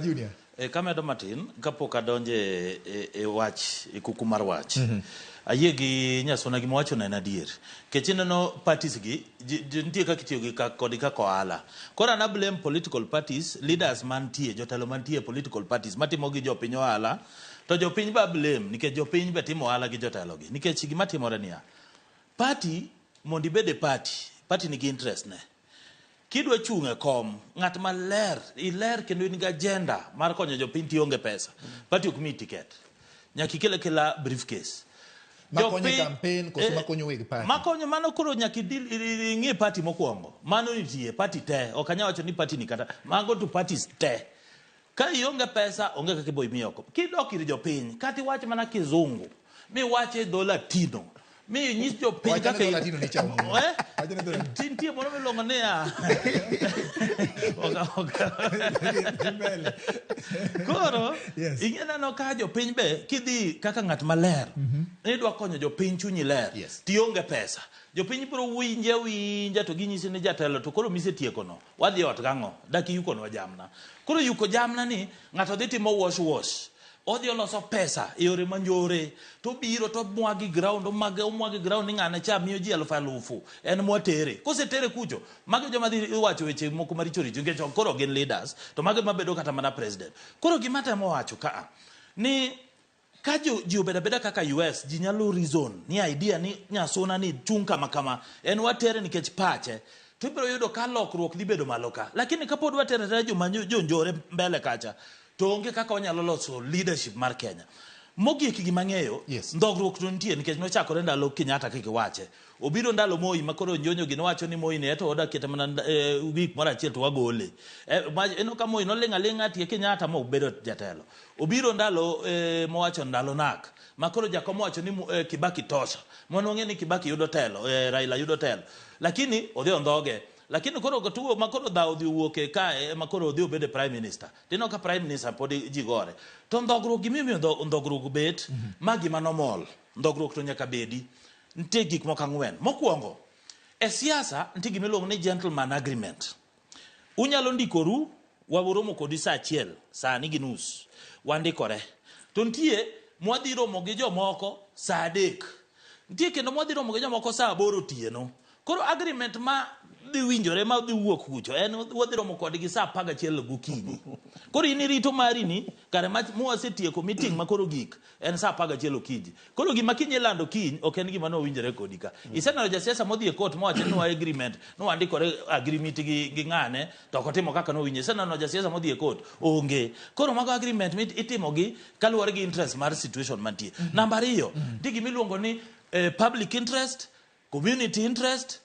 Junior. Kamedo matin kapok adonje wach kuku mar wach. Ayie gi nyasona gi mowacho na adier. Kech ineno parties gi nitie kaka itiyo gi kod kaka ohala. Koro na blame political parties, leaders mantie, jotelo mantie political parties matimo gi jopiny ohala. To jopiny ba blame nikech jopiny be timo ohala gi jotelo gi. Nikech gima timore niya. Party mondo ibede party nigi interest ne. Kidwa chunge kom ngat maler iler kendo in ga agenda mar konyo jopiny ti onge pesa. Party ok mi ticket. Nyaka ikela briefcase. Makonyo campaign koso makonyo weg party. Makonyo mano koro nyaka ing'e party mokwongo. Mano nitie party te. Ok anya wacho ni party ni kata mago to parties te. Ka ionge pesa onge kaka ibo imiyo oko. Kidok ir jopiny kati wach mana kizungu. Mi wache $Latino. Mi nyis jopiny kaka $Latino ni chamo. Tintie mono milongo ne ya. Koro ing'ena no ka jopiny be kidhi kaka ng'at maler. Idwa konyo jopiny chunyi ler. Ti onge pesa. Jopiny biro winja to ginyisi ni jatelo to koro mise tieko no. Wadhi ot gang'o. Daki yuko no jamna. Koro yuko jamna ni ng'ato dhi timo wash. Odhi oloso pesa yore manjore to biro to mwagi ground omwagi ground ng'ane cha miyo ji 1000 en motere kosetere kucho mage joma dhi wacho weche moko maricho nikech koro gin leaders to mage mabedo kata mana president koro gima temo wacho ka ni ka ji obeda kaka US ji nyalo reason ni idea ni nyasona ni chung kama en watere nikech pache to ibiro yudo ka lokruok dhi bedo maloka lakini kapod watere joma jonjore mbele kacha to onge kaka onyalo loso leadership mar Kenya. Mogik gima ng'eyo, ndogruok to nitie nikech nochakore ndalo Kenyatta kiki wache. Obiro ndalo Moi makoro njonyo gi nowacho ni Moi ne to oda kete mana week mara achiel to wagole. Eno ka Moi nolinga tie Kenyatta mo bedo jatelo. Obiro ndalo mowacho ndalo nak. Makoro jakomo wacho ni Kibaki tosha. Mono ng'e ni Kibaki yudo telo, Raila yudo telo. Lakini odhi ondhoge. Lakini koro gotuo makoro dha odhi wuoke kae makoro odhi obede prime minister tino ka prime minister pod ji gore to ndogruok gimimiyo ndogruok bet magi manomol ndogruok to nyaka bedi nitie gik moko ang'wen mokwongo e siasa nitie gimiluongo ni gentleman agreement unyalo ndikoru wawuromo kodi saa achiel saa ni gi nus wandikore to nitie mwadhi romo gi jomoko saa 3 nitie kendo mwadhi romo gi jomoko saa 8 otieno koro agreement ma dhi winjore ma dhi wuok kucho en wadhi romo kodgi saa 11 gokinyi koro in rito mari ni kare mwasetieko meeting makoro gik en saa 11 okinyi koro gima kinyi lando kiny ok en gima no winjore kodi ka iseneno jasiasa modhi e court mowacho ni agreement no wandikore agreement gi ng'ane to kotimo kaka no winje iseneno jasiasa modhi e court onge koro mago agreement itimo gi kaluwore gi interest mar situation mantie namba 2 digi miluongo ni public interest community interest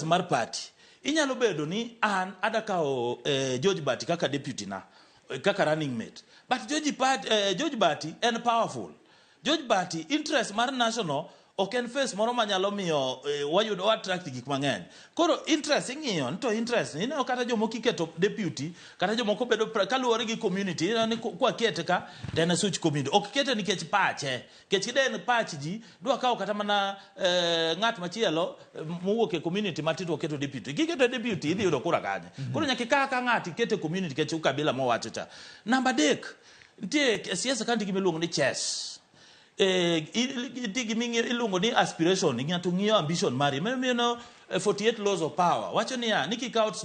mar party. Inyalo bedo ni an adakao George Bati kaka deputy na kaka running mate. But George Bati en powerful. George Bati interest mar national oken face moro manyalo miyo wayudo attract gik mang'eny. Koro interest ing'iyo to interest ineno kata jomoko iketo deputy kata jomoko bedo kaluwore gi community ni kwa kete ka tena such community ok kete nikech pache kech den pach ji dwa kawo kata mana ng'at machielo mowuok e community matito keto deputy kiketo deputy idhi yudo kura kanye koro nyaka kaka ng'ati kete community kech ukabila mowacho cha namba 3 nitie siasa kanti gimiluongo ni chess iluongo ni aspiration ng'ato ng'iyo ambition mari you know 48 laws of power wacho ni ya ni kick out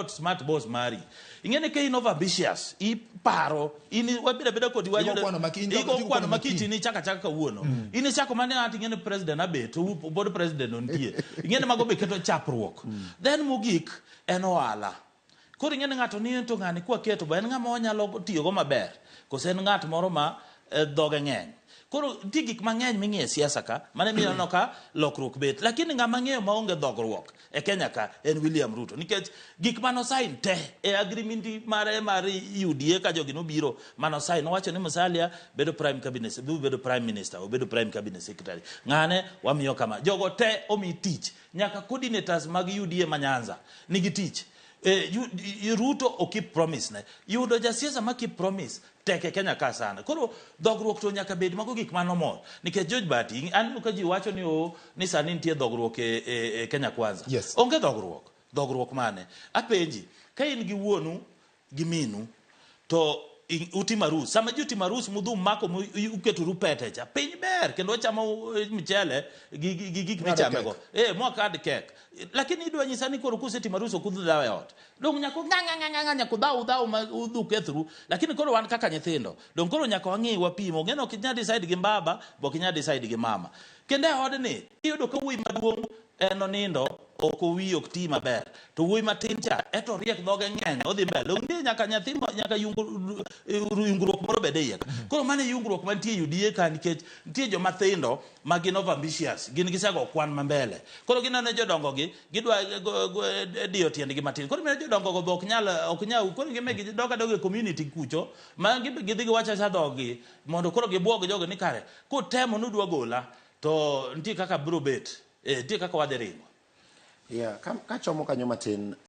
smart boss mari ing'ene ke in over ambitious iparo in wabeda kodi wajo iko kwano makiti ni chaka kawuono in chako mane ati ng'ene president abet board president ontie ing'ene mago be keto chapruok then mogik en ohala koro ing'ene ng'ato ni to ng'ani kwa keto ba en ng'ama onyalo tiyo go maber koso en ng'at moro ma dhoge ng'eny koro gik mang'eny ming'e siasa ka mane miyo ka lokruok bet lakini ng'ama ng'eyo maonge dhogruok e Kenya ka en William Ruto nikech gik mano sign te e agreement mare UDA ka jogi nobiro mano sign wacho ni Musalia bedo prime cabinet bedo prime minister bedo prime cabinet secretary ng'ane wamiyo kama jogo te omi tich nyaka coordinators mag UDA Manyanza nigi tich Ruto o keep promise ne yudo jasiasa ma keep promise teke Kenya ka sana koro dhogruok to nyaka bed mago gik manomol nikech George Bati an ka ji wacho ni sani nitie dhogruok e Kenya Kwanza onge dhogruok mane apenji ka in gi wuonu gi minu to utimarus sama ji utimarus mudhum mako uketo rupete cha piny ber kendo chamo michele gi gik michamego mwakad kek lakini idwa nyisa ni koro kusetimarus okudhu dawe ot dong nyako nganga nyako daw ma udhu kethru lakini koro wan kaka nyithindo dong koro nyako wangi wapimo ngeno kinya decide gi baba bo kinya decide gi mama kende odni iyudo ka wuoyi maduong' eno nindo okowi ok ti maber to wuoyi matin cha eto riek dhoge ng'eny odhi mbele onge nyaka nyathi nyaka yungruok moro bede iye koro mane yungruok mantie yudie ka nikech nitie joma thindo ma gin ambitious gin gisego kwan mambele koro gineno jodongo gi gidwa dio tiendgi matin koro mene jodongo go ok nyal koro gimegi doga community kucho ma gidhi giwacha sa dhogi mondo koro gibuog jogo ni kare kutemo nudwa gola to nitie kaka bro bet nitie kaka wadhi ringo ka chomo kanyo matin